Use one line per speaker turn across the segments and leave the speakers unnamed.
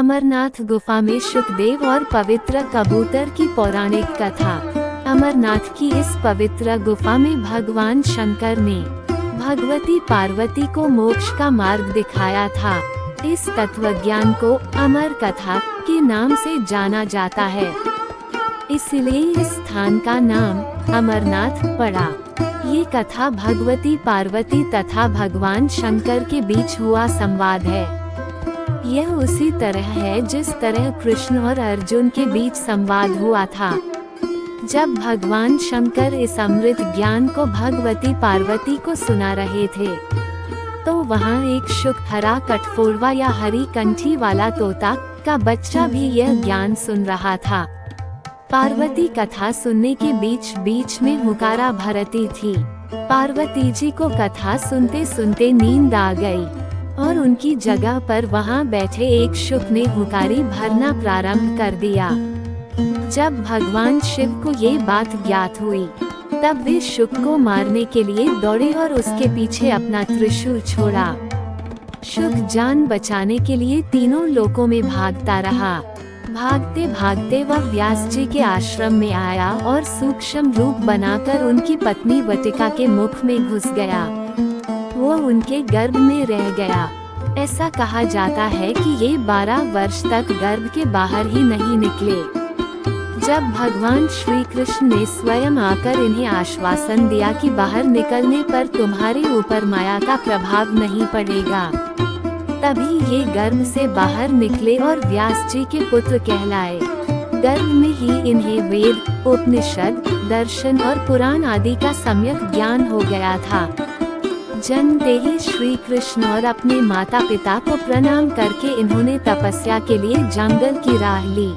अमरनाथ गुफा में शुकदेव और पवित्र कबूतर की पौराणिक कथा। अमरनाथ की इस पवित्र गुफा में भगवान शंकर ने भगवती पार्वती को मोक्ष का मार्ग दिखाया था। इस तत्वज्ञान को अमर कथा के नाम से जाना जाता है, इसलिए इस स्थान का नाम अमरनाथ पड़ा। ये कथा भगवती पार्वती तथा भगवान शंकर के बीच हुआ संवाद है। यह उसी तरह है जिस तरह कृष्ण और अर्जुन के बीच संवाद हुआ था। जब भगवान शंकर इस अमृत ज्ञान को भगवती पार्वती को सुना रहे थे, तो वहाँ एक शुक हरा कठफोड़वा या हरी कंठी वाला तोता का बच्चा भी यह ज्ञान सुन रहा था। पार्वती कथा सुनने के बीच बीच में हुकारा भरती थी। पार्वती जी को कथा सुनते सुनते नींद आ गई और उनकी जगह पर वहां बैठे एक शुक ने हुकारी भरना प्रारंभ कर दिया। जब भगवान शिव को ये बात ज्ञात हुई, तब वे शुक को मारने के लिए दौड़े और उसके पीछे अपना त्रिशूल छोड़ा। शुक जान बचाने के लिए तीनों लोकों में भागता रहा। भागते भागते वह व्यास जी के आश्रम में आया और सूक्ष्म रूप बनाकर उनकी पत्नी वटिका के मुख में घुस गया। वो उनके गर्भ में रह गया। ऐसा कहा जाता है कि ये 12 वर्ष तक गर्भ के बाहर ही नहीं निकले। जब भगवान श्री कृष्ण ने स्वयं आकर इन्हें आश्वासन दिया कि बाहर निकलने पर तुम्हारे ऊपर माया का प्रभाव नहीं पड़ेगा, तभी ये गर्भ से बाहर निकले और व्यास जी के पुत्र कहलाए। गर्भ में ही इन्हें वेद, उपनिषद, दर्शन और पुराण आदि का सम्यक ज्ञान हो गया था। जन्मते ही श्री कृष्ण और अपने माता पिता को प्रणाम करके इन्होंने तपस्या के लिए जंगल की राह ली।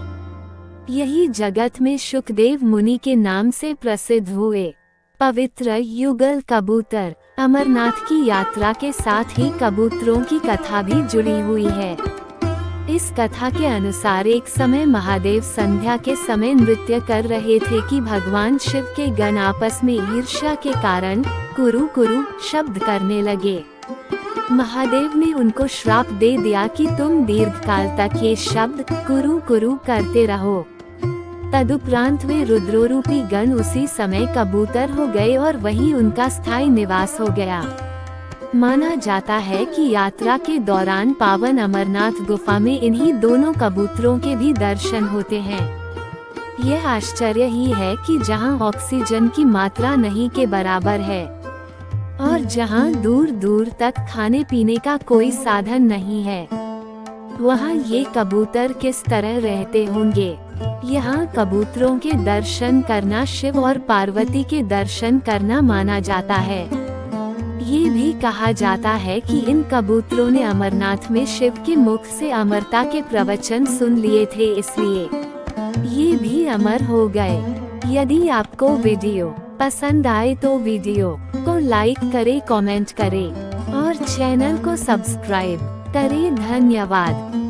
यही जगत में शुकदेव मुनि के नाम से प्रसिद्ध हुए। पवित्र युगल कबूतर। अमरनाथ की यात्रा के साथ ही कबूतरों की कथा भी जुड़ी हुई है। इस कथा के अनुसार एक समय महादेव संध्या के समय नृत्य कर रहे थे कि भगवान शिव के गण आपस में ईर्ष्या के कारण कुरु कुरु शब्द करने लगे। महादेव ने उनको श्राप दे दिया कि तुम दीर्घकाल तक ये शब्द कुरु कुरु करते रहो। तदुपरांत वे रुद्रोरूपी गण उसी समय कबूतर हो गए और वहीं उनका स्थायी निवास हो गया। माना जाता है कि यात्रा के दौरान पावन अमरनाथ गुफा में इन्हीं दोनों कबूतरों के भी दर्शन होते हैं। यह आश्चर्य ही है कि जहां ऑक्सीजन की मात्रा नहीं के बराबर है और जहां दूर दूर तक खाने पीने का कोई साधन नहीं है, वहां ये कबूतर किस तरह रहते होंगे। यहाँ कबूतरों के दर्शन करना शिव और पार्वती के दर्शन करना माना जाता है। ये भी कहा जाता है कि इन कबूतरों ने अमरनाथ में शिव के मुख से अमरता के प्रवचन सुन लिए थे, इसलिए ये भी अमर हो गए। यदि आपको वीडियो पसंद आए तो वीडियो को लाइक करें, कमेंट करें और चैनल को सब्सक्राइब करें। धन्यवाद।